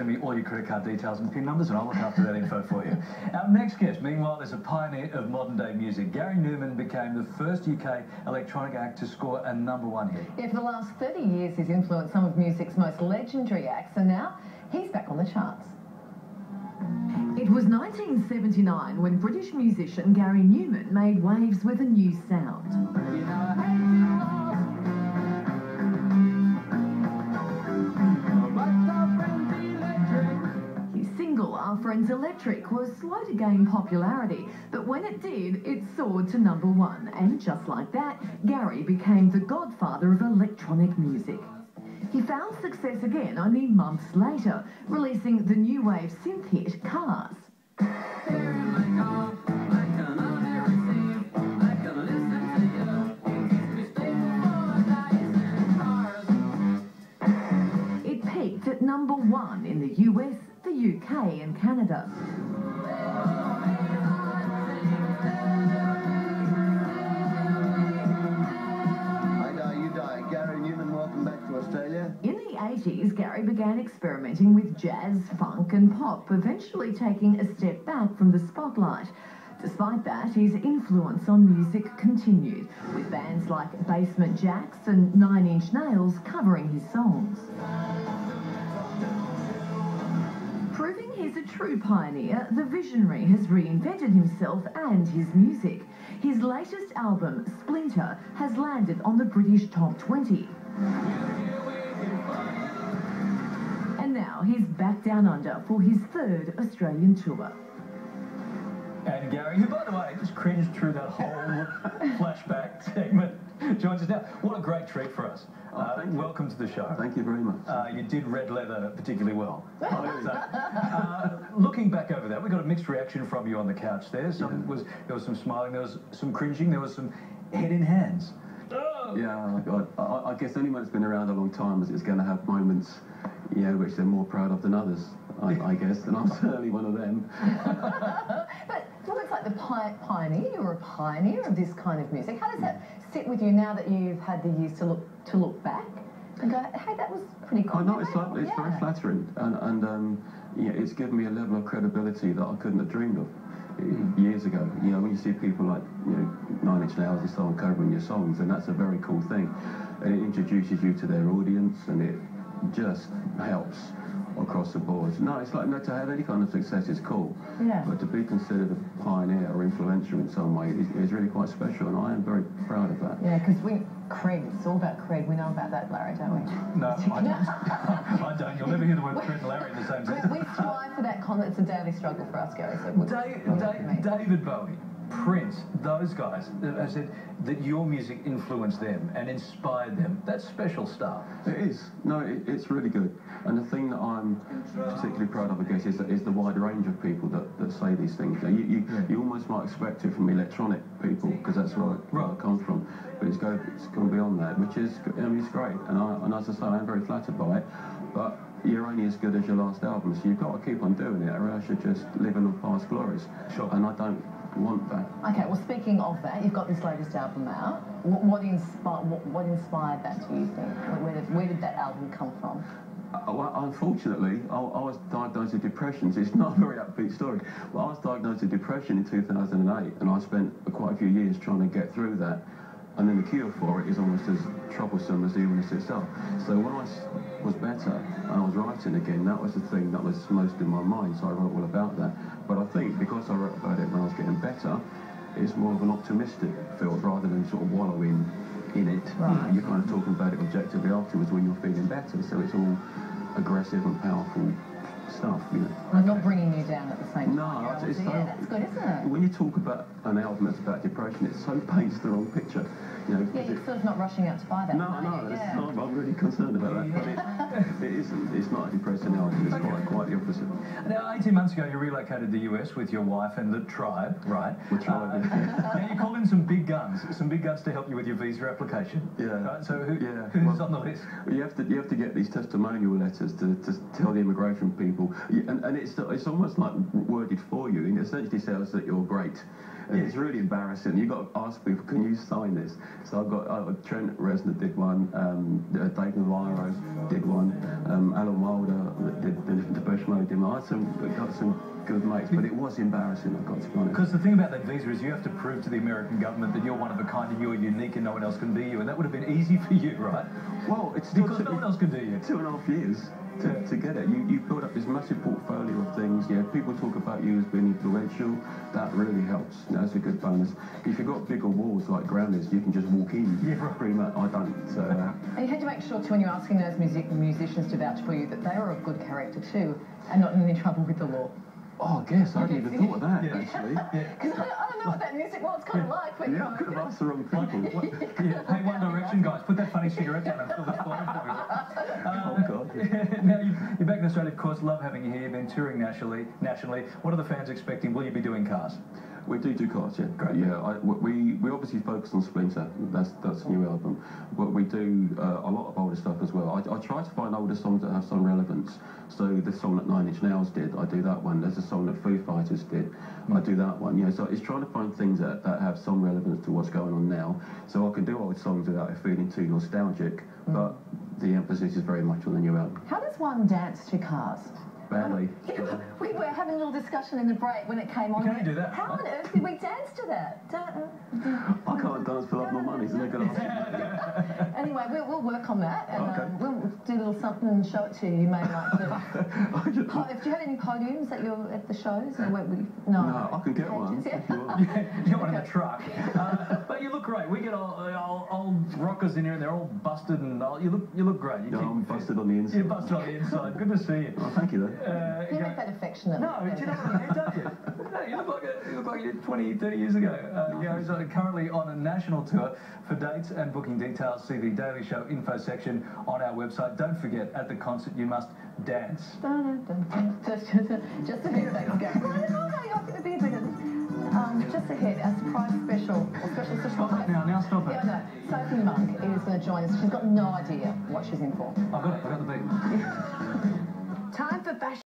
send me all your credit card details and PIN numbers and I'll look after that info for you. Our next guest, meanwhile, is a pioneer of modern-day music. Gary Numan became the first UK electronic act to score a #1 hit. Yeah, for the last 30 years, he's influenced some of music's most legendary acts, and now he's back on the charts. It was 1979 when British musician Gary Numan made waves with a new sound. His single, Our Friends Electric, was slow to gain popularity, but when it did, it soared to #1. And just like that, Gary became the godfather of electronic music. He found success again only months later, releasing the new wave synth hit Cars. It peaked at #1 in the US, the UK and Canada. In the 80s, Gary began experimenting with jazz, funk and pop, eventually taking a step back from the spotlight. Despite that, his influence on music continued, with bands like Basement Jaxx and 9 Inch Nails covering his songs. Proving he's a true pioneer, the visionary has reinvented himself and his music. His latest album, Splinter, has landed on the British Top 20. And now he's back down under for his 3rd Australian tour. And Gary, who, by the way, just cringed through that whole flashback segment, joins us now. What a great treat for us. Welcome to the show. Thank you very much. You did Red Leather particularly well. Looking back over that, we got a mixed reaction from you on the couch there. There was some smiling, there was some cringing, there was some head in hands. Yeah, I guess anyone that's been around a long time is going to have moments, you know, which they're more proud of than others, I guess, and I'm certainly one of them. But you look like the pioneer. You're a pioneer of this kind of music. How does that sit with you now that you've had the years to look back and go, hey, that was pretty cool? I know, it's very flattering, and yeah, it's given me a level of credibility that I couldn't have dreamed of years ago. You know, when you see people like, you know, 9 Inch Nails and so on covering your songs, and that's a very cool thing, and it introduces you to their audience, and it just helps across the board. No, it's like, no, to have any kind of success is cool, but to be considered a pioneer or influential in some way is really quite special, and I am very proud of that. Yeah, because cred, it's all about cred. We know about that, Larry, don't we? No, I don't. I don't. You'll never hear the word cred and Larry in the same sentence. We strive for that it's a daily struggle for us, Gary. So David Bowie, Prince, those guys have said that your music influenced them and inspired them. That's special stuff. It is. No, it's really good. And the thing that I'm particularly proud of, I guess, is the wide range of people that say these things. You almost might expect it from electronic people, because that's where I come from. But it's gone beyond that, which is, I mean, it's great. And as I say, I'm very flattered by it. But you're only as good as your last album, so you've got to keep on doing it, or else you're just living on past glories. Sure. And I don't want that. Okay, well, speaking of that, you've got this latest album out. What inspired that, do you think? Where did that album come from? Well, unfortunately, I was diagnosed with depression. So it's not a very upbeat story. Well, I was diagnosed with depression in 2008, and I spent quite a few years trying to get through that. And then the cure for it is almost as troublesome as the illness itself. So when I was better and I was writing again, that was the thing that was most in my mind, so I wrote all about that. But I think because I wrote about it when I was getting better, it's more of an optimistic feel rather than sort of wallowing in it. Right. You're kind of talking about it objectively afterwards when you're feeling better, so it's all aggressive and powerful stuff, you know. I'm not bringing you down at the same time. No, it's so, that's good, isn't it? When you talk about an album that's about depression, it so paints the wrong picture. You know, yeah, you're sort of not rushing out to buy that. No, I'm really concerned about that. But it isn't. It's not a depressing album. It's quite the opposite. Now, 18 months ago, you relocated to the US with your wife and the tribe, right? The tribe. Now you called in some big guns to help you with your visa application. Yeah. Right? So who's on the list? You have to get these testimonial letters to tell the immigration people, and it's almost like worded for you. It essentially says that you're great. And it's really embarrassing. You've got to ask people, can you sign this? So I've got Trent Reznor did one, Dave Navarro did one, Alan Wilder did the Depeche Mode demo. I got some good mates, but it was embarrassing, I've got to be honest. Because the thing about that visa is you have to prove to the American government that you're one of a kind and you're unique and no one else can be you, and that would have been easy for you, right? Well, it's still because no one else can do you. 2.5 years to get it. You build up this massive portfolio of things. Yeah, people talk about you as being influential. That really helps. That's a good bonus. If you've got bigger walls like Grammys, you can just walk in. Yeah, right. Pretty much. I don't. And you had to make sure too when you're asking those musicians to vouch for you that they were of good character too, and not in any trouble with the law. Oh, I guess I hadn't even thought of that, actually. Because I don't know what that music was kind of like. But I could have asked the wrong people. Hey, One Direction guys, put that funny cigarette down and fill this bottle for me. Oh, God. Now, you're back in Australia, of course. Love having you here. You've been touring nationally. What are the fans expecting? Will you be doing cars? We do cars, yeah. Great. Yeah, we obviously focus on Splinter. That's a new album. But we do a lot of older stuff as well. I try to find older songs that have some relevance. So the song that 9 Inch Nails did, I do that one. There's a song that Foo Fighters did, I do that one. Yeah, so it's trying to find things that have some relevance to what's going on now. So I can do old songs without it feeling too nostalgic, but the emphasis is very much on the new album. How does one dance to Cars? Badly. We were having a little discussion in the break when it came on. You can't do that. How on earth did we dance to that? I can't dance for love nor money, so they're going to ask. Anyway, we'll work on that, and Okay. we'll do a little something and show it to you. You may like to. Do you have any podiums at the shows? Or No, I can get one. Yeah. If you want. You got one in the truck. But you look great. We get old rockers in here and they're all busted and you look great. I'm busted on the inside. You're busted on the inside. Good to see you. Oh, thank you, though. You make that affectionate. No, do you know what I mean, don't you? No, you look like you did 20, 30 years ago. Gary's currently on a national tour. For dates and booking details, see the Daily Show info section on our website. Don't forget, at the concert, you must dance. Just ahead, thanks, Gary. Just ahead, a surprise special. Stop it now, stop it. Yeah, I know. Sophie Monk is going to join us. She's got no idea what she's in for. I got the beat. Time for fashion.